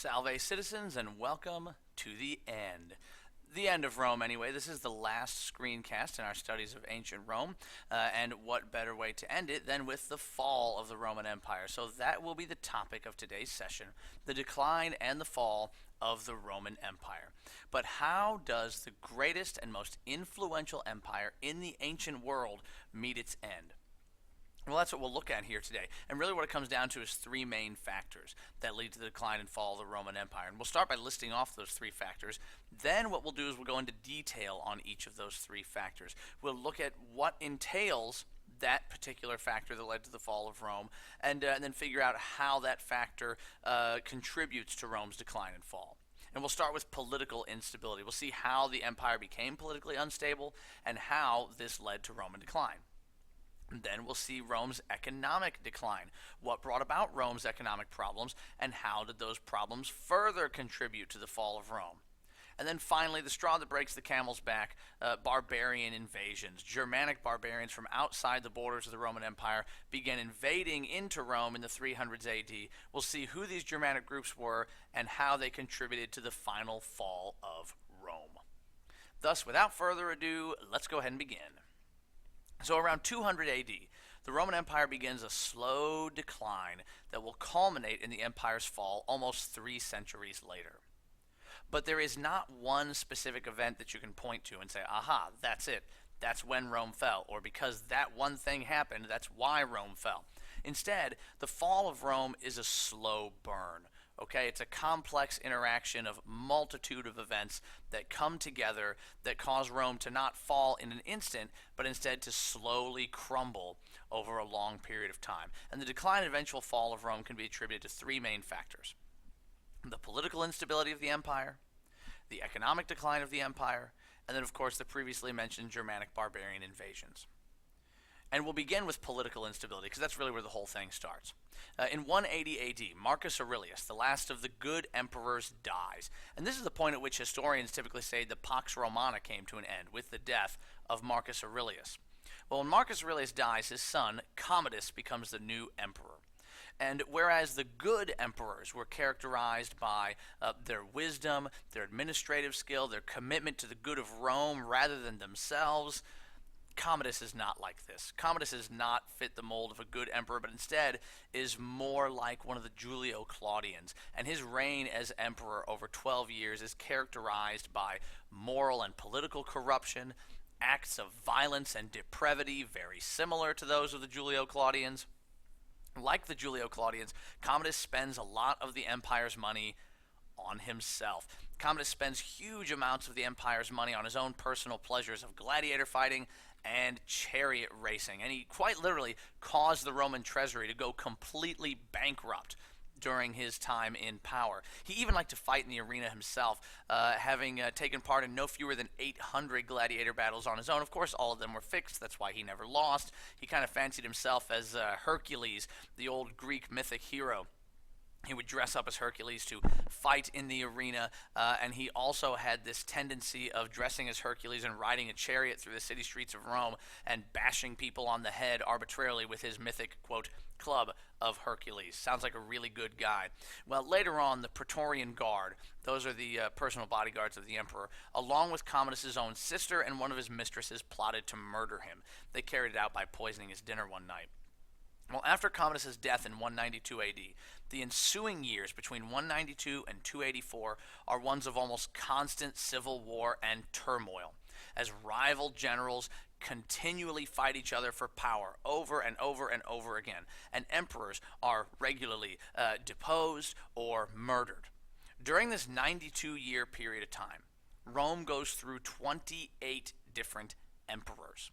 Salve, citizens, and welcome to the end. The end of Rome, anyway. This is the last screencast in our studies of ancient Rome, and what better way to end it than with the fall of the Roman Empire? So that will be the topic of today's session, the decline and the fall of the Roman Empire. But how does the greatest and most influential empire in the ancient world meet its end? Well, that's what we'll look at here today. And really what it comes down to is three main factors that lead to the decline and fall of the Roman Empire. And we'll start by listing off those three factors. Then what we'll do is we'll go into detail on each of those three factors. We'll look at what entails that particular factor that led to the fall of Rome, and then figure out how that factor contributes to Rome's decline and fall. And we'll start with political instability. We'll see how the empire became politically unstable and how this led to Roman decline. And then we'll see Rome's economic decline, what brought about Rome's economic problems, and how did those problems further contribute to the fall of Rome. And then finally, the straw that breaks the camel's back, barbarian invasions. Germanic barbarians from outside the borders of the Roman Empire began invading into Rome in the 300s AD. We'll see who these Germanic groups were and how they contributed to the final fall of Rome. Thus, without further ado, let's go ahead and begin. So around 200 AD, the Roman Empire begins a slow decline that will culminate in the empire's fall almost 3 centuries later. But there is not one specific event that you can point to and say, aha, that's it. That's when Rome fell, or because that one thing happened, that's why Rome fell. Instead, the fall of Rome is a slow burn. Okay, it's a complex interaction of multitude of events that come together that cause Rome to not fall in an instant, but instead to slowly crumble over a long period of time. And the decline and eventual fall of Rome can be attributed to three main factors: the political instability of the empire, the economic decline of the empire, and then of course the previously mentioned Germanic barbarian invasions. And we'll begin with political instability, because that's really where the whole thing starts. In 180 AD, Marcus Aurelius, the last of the good emperors, dies. And this is the point at which historians typically say the Pax Romana came to an end, with the death of Marcus Aurelius. Well, when Marcus Aurelius dies, his son, Commodus, becomes the new emperor. And whereas the good emperors were characterized by their wisdom, their administrative skill, their commitment to the good of Rome rather than themselves, Commodus is not like this. Commodus does not fit the mold of a good emperor, but instead is more like one of the Julio Claudians. And his reign as emperor over 12 years is characterized by moral and political corruption, acts of violence and depravity very similar to those of the Julio Claudians. Like the Julio Claudians, Commodus spends a lot of the empire's money on himself. Commodus spends huge amounts of the empire's money on his own personal pleasures of gladiator fighting and chariot racing, and he quite literally caused the Roman treasury to go completely bankrupt during his time in power. He even liked to fight in the arena himself, having taken part in no fewer than 800 gladiator battles on his own. Of course, all of them were fixed. That's why he never lost. He kind of fancied himself as Hercules, the old Greek mythic hero. He would dress up as Hercules to fight in the arena, and he also had this tendency of dressing as Hercules and riding a chariot through the city streets of Rome and bashing people on the head arbitrarily with his mythic, quote, club of Hercules. Sounds like a really good guy. Well, later on, the Praetorian Guard, those are the personal bodyguards of the emperor, along with Commodus' own sister and one of his mistresses, plotted to murder him. They carried it out by poisoning his dinner one night. Well, after Commodus' death in 192 AD, the ensuing years between 192 and 284 are ones of almost constant civil war and turmoil, as rival generals continually fight each other for power over and over and over again, and emperors are regularly deposed or murdered. During this 92-year period of time, Rome goes through 28 different emperors.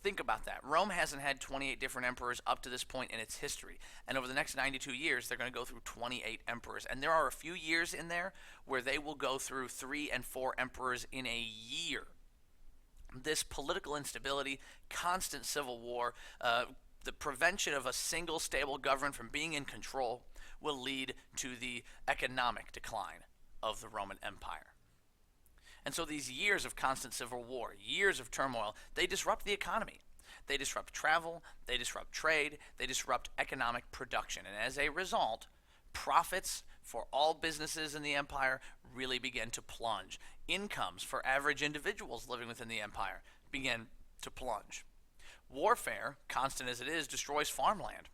Think about that. Rome hasn't had 28 different emperors up to this point in its history. And over the next 92 years, they're going to go through 28 emperors. And there are a few years in there where they will go through 3 and 4 emperors in a year. This political instability, constant civil war, the prevention of a single stable government from being in control will lead to the economic decline of the Roman Empire. And so these years of constant civil war, years of turmoil, they disrupt the economy. They disrupt travel, they disrupt trade, they disrupt economic production. And as a result, profits for all businesses in the empire really began to plunge. Incomes for average individuals living within the empire began to plunge. Warfare, constant as it is, destroys farmland.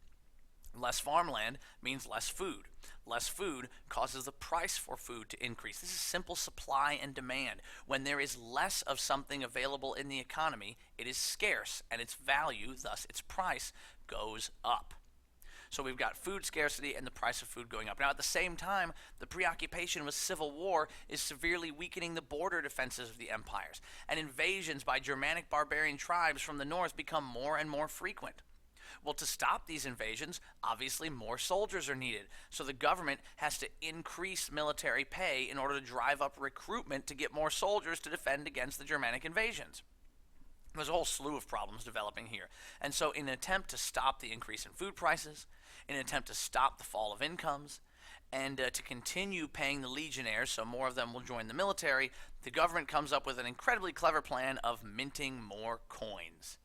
Less farmland means less food. Less food causes the price for food to increase. This is simple supply and demand. When there is less of something available in the economy, it is scarce, and its value, thus its price, goes up. So we've got food scarcity and the price of food going up. Now, at the same time, the preoccupation with civil war is severely weakening the border defenses of the empires, and invasions by Germanic barbarian tribes from the north become more and more frequent. Well, to stop these invasions, obviously more soldiers are needed. So the government has to increase military pay in order to drive up recruitment to get more soldiers to defend against the Germanic invasions. There's a whole slew of problems developing here. And so in an attempt to stop the increase in food prices, in an attempt to stop the fall of incomes, and to continue paying the legionnaires so more of them will join the military, the government comes up with an incredibly clever plan of minting more coins.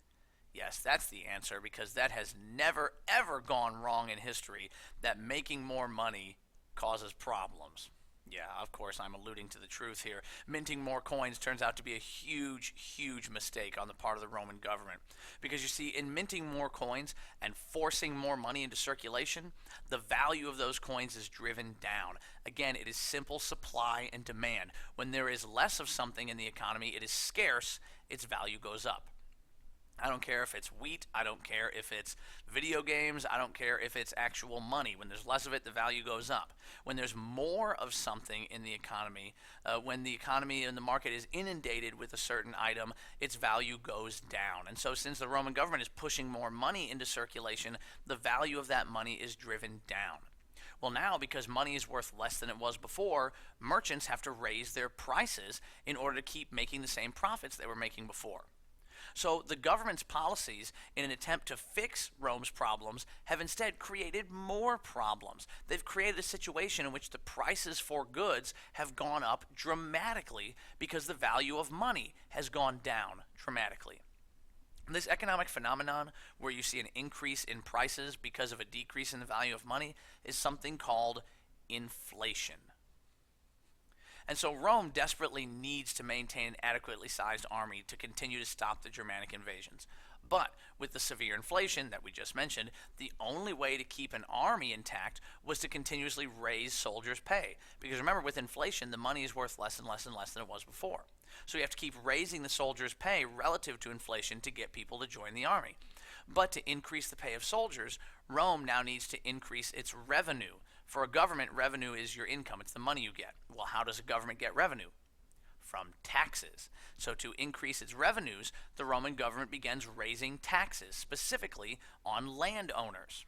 Yes, that's the answer, because that has never, ever gone wrong in history, that making more money causes problems. Yeah, of course, I'm alluding to the truth here. Minting more coins turns out to be a huge, huge mistake on the part of the Roman government. Because you see, in minting more coins and forcing more money into circulation, the value of those coins is driven down. Again, it is simple supply and demand. When there is less of something in the economy, it is scarce, its value goes up. I don't care if it's wheat, I don't care if it's video games, I don't care if it's actual money. When there's less of it, the value goes up. When there's more of something in the economy, when the economy and the market is inundated with a certain item, its value goes down. And so since the Roman government is pushing more money into circulation, the value of that money is driven down. Well, now, because money is worth less than it was before, merchants have to raise their prices in order to keep making the same profits they were making before. So the government's policies, in an attempt to fix Rome's problems, have instead created more problems. They've created a situation in which the prices for goods have gone up dramatically because the value of money has gone down dramatically. This economic phenomenon, where you see an increase in prices because of a decrease in the value of money, is something called inflation. And so Rome desperately needs to maintain an adequately sized army to continue to stop the Germanic invasions. But with the severe inflation that we just mentioned, the only way to keep an army intact was to continuously raise soldiers' pay. Because remember, with inflation, the money is worth less and less and less than it was before. So you have to keep raising the soldiers' pay relative to inflation to get people to join the army. But to increase the pay of soldiers, Rome now needs to increase its revenue. For a government, revenue is your income. It's the money you get. Well, how does a government get revenue? From taxes. So to increase its revenues, the Roman government begins raising taxes, specifically on landowners.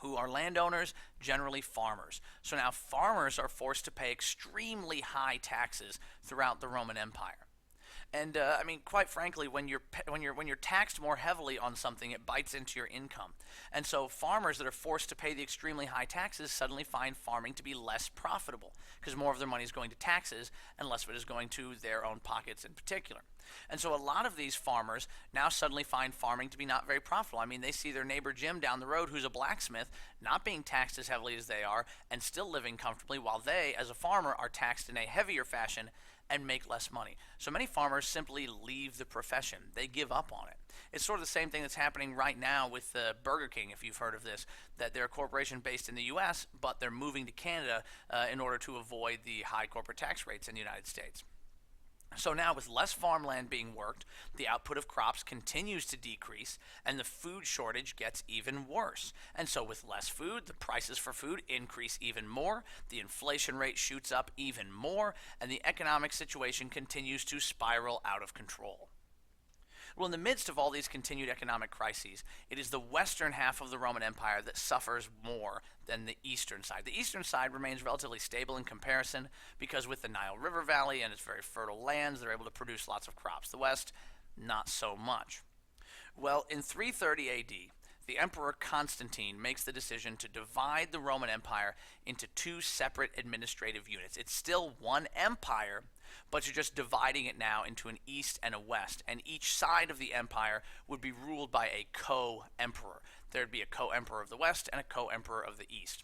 Who are landowners? Generally farmers. So now farmers are forced to pay extremely high taxes throughout the Roman Empire. And I mean, quite frankly, when you're taxed more heavily on something, it bites into your income. And so farmers that are forced to pay the extremely high taxes suddenly find farming to be less profitable, because more of their money is going to taxes and less of it is going to their own pockets in particular. And so a lot of these farmers now suddenly find farming to be not very profitable. I mean, they see their neighbor Jim down the road, who's a blacksmith, not being taxed as heavily as they are and still living comfortably, while they, as a farmer, are taxed in a heavier fashion and make less money. So many farmers simply leave the profession. They give up on it. It's sort of the same thing that's happening right now with Burger King, if you've heard of this, that they're a corporation based in the U.S., but they're moving to Canada in order to avoid the high corporate tax rates in the United States. So now, with less farmland being worked, the output of crops continues to decrease, and the food shortage gets even worse. And so with less food, the prices for food increase even more, the inflation rate shoots up even more, and the economic situation continues to spiral out of control. Well, in the midst of all these continued economic crises, it is the western half of the Roman Empire that suffers more than the eastern side. The eastern side remains relatively stable in comparison because with the Nile River Valley and its very fertile lands, they're able to produce lots of crops. The west, not so much. Well, in 330 AD, the Emperor Constantine makes the decision to divide the Roman Empire into two separate administrative units. It's still one empire, but you're just dividing it now into an east and a west, and each side of the empire would be ruled by a co-emperor. There'd be a co-emperor of the west and a co-emperor of the east.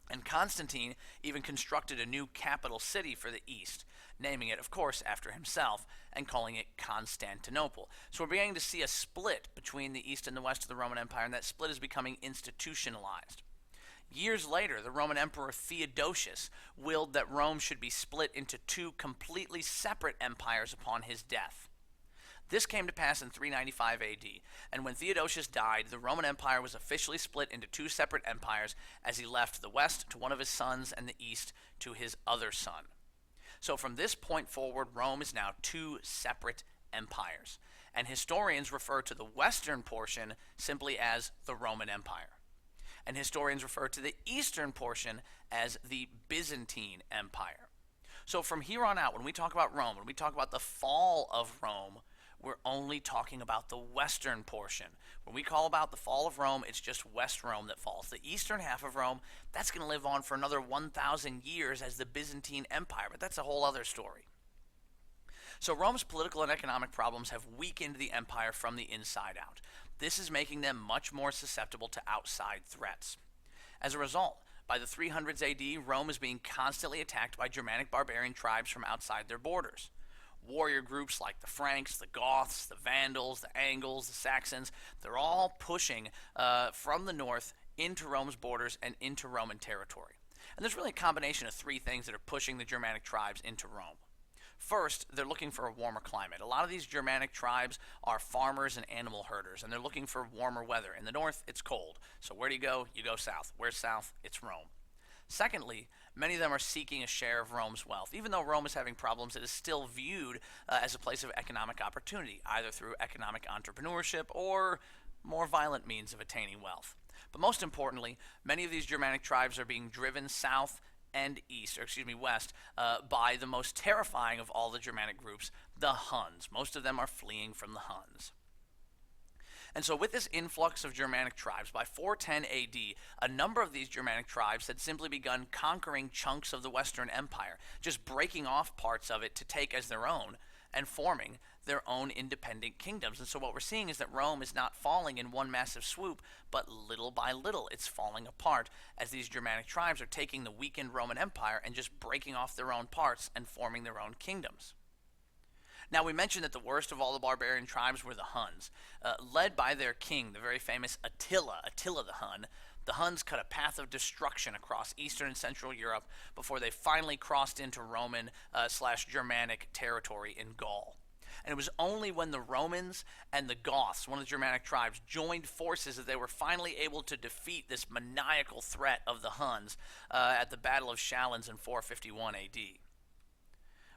And Constantine even constructed a new capital city for the East, naming it, of course, after himself, and calling it Constantinople. So we're beginning to see a split between the East and the West of the Roman Empire, and that split is becoming institutionalized. Years later, the Roman Emperor Theodosius willed that Rome should be split into two completely separate empires upon his death. This came to pass in 395 AD, and when Theodosius died, the Roman Empire was officially split into two separate empires as he left the West to one of his sons and the East to his other son. So from this point forward, Rome is now two separate empires, and historians refer to the western portion simply as the Roman Empire, and historians refer to the eastern portion as the Byzantine Empire. So from here on out, when we talk about Rome, when we talk about the fall of Rome, we're only talking about the western portion. When we call about the fall of Rome, it's just West Rome that falls. The eastern half of Rome, that's going to live on for another 1,000 years as the Byzantine Empire, but that's a whole other story. So Rome's political and economic problems have weakened the empire from the inside out. This is making them much more susceptible to outside threats. As a result, by the 300s AD, Rome is being constantly attacked by Germanic barbarian tribes from outside their borders. Warrior groups like the Franks, the Goths, the Vandals, the Angles, the Saxons, they're all pushing from the north into Rome's borders and into Roman territory. And there's really a combination of three things that are pushing the Germanic tribes into Rome. First, they're looking for a warmer climate. A lot of these Germanic tribes are farmers and animal herders, and they're looking for warmer weather. In the north, it's cold. So where do you go? You go south. Where's south? It's Rome. Secondly, many of them are seeking a share of Rome's wealth. Even though Rome is having problems, it is still viewed as a place of economic opportunity, either through economic entrepreneurship or more violent means of attaining wealth. But most importantly, many of these Germanic tribes are being driven south and west, by the most terrifying of all the Germanic groups, the Huns. Most of them are fleeing from the Huns. And so with this influx of Germanic tribes, by 410 AD, a number of these Germanic tribes had simply begun conquering chunks of the Western Empire, just breaking off parts of it to take as their own, and forming their own independent kingdoms. And so what we're seeing is that Rome is not falling in one massive swoop, but little by little it's falling apart as these Germanic tribes are taking the weakened Roman Empire and just breaking off their own parts and forming their own kingdoms. Now, we mentioned that the worst of all the barbarian tribes were the Huns. Led by their king, the very famous Attila the Hun, the Huns cut a path of destruction across Eastern and Central Europe before they finally crossed into Roman/Germanic territory in Gaul. And it was only when the Romans and the Goths, one of the Germanic tribes, joined forces that they were finally able to defeat this maniacal threat of the Huns at the Battle of Chalons in 451 AD.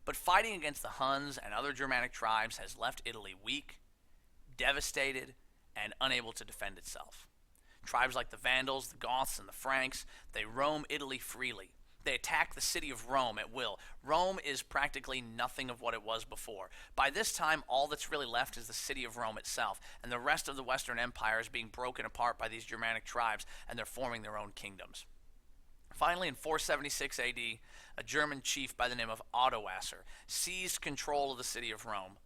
But fighting against the Huns and other Germanic tribes has left Italy weak, devastated, and unable to defend itself. Tribes like the Vandals, the Goths, and the Franks, they roam Italy freely. They attack the city of Rome at will. Rome is practically nothing of what it was before. By this time, all that's really left is the city of Rome itself, and the rest of the Western Empire is being broken apart by these Germanic tribes, and they're forming their own kingdoms. Finally, in 476 AD, a German chief by the name of Odoacer seized control of the city of Rome,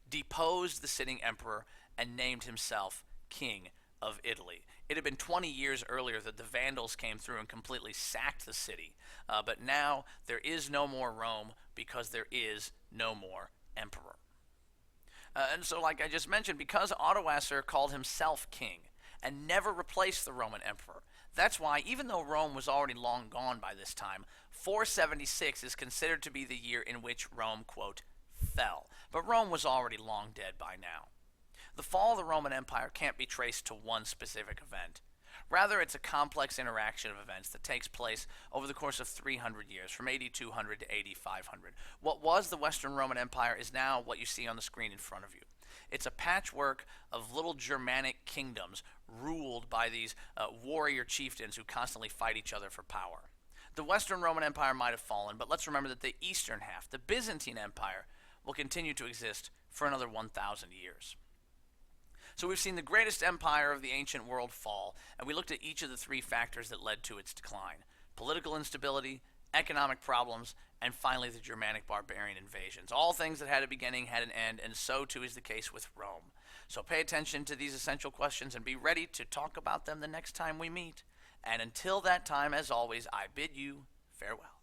deposed the sitting emperor, and named himself king of Italy. It had been 20 years earlier that the Vandals came through and completely sacked the city, but now there is no more Rome because there is no more emperor. And so, like I just mentioned, because Odoacer called himself king and never replaced the Roman emperor, that's why, even though Rome was already long gone by this time, 476 is considered to be the year in which Rome, quote, fell. But Rome was already long dead by now. The fall of the Roman Empire can't be traced to one specific event. Rather, it's a complex interaction of events that takes place over the course of 300 years, from AD 200 to AD 500. What was the Western Roman Empire is now what you see on the screen in front of you. It's a patchwork of little Germanic kingdoms ruled by these warrior chieftains who constantly fight each other for power. The Western Roman Empire might have fallen, but let's remember that the eastern half, the Byzantine Empire, will continue to exist for another 1,000 years. So we've seen the greatest empire of the ancient world fall, and we looked at each of the three factors that led to its decline: political instability, economic problems, and finally the Germanic barbarian invasions. All things that had a beginning had an end, and so too is the case with Rome. So pay attention to these essential questions and be ready to talk about them the next time we meet. And until that time, as always, I bid you farewell.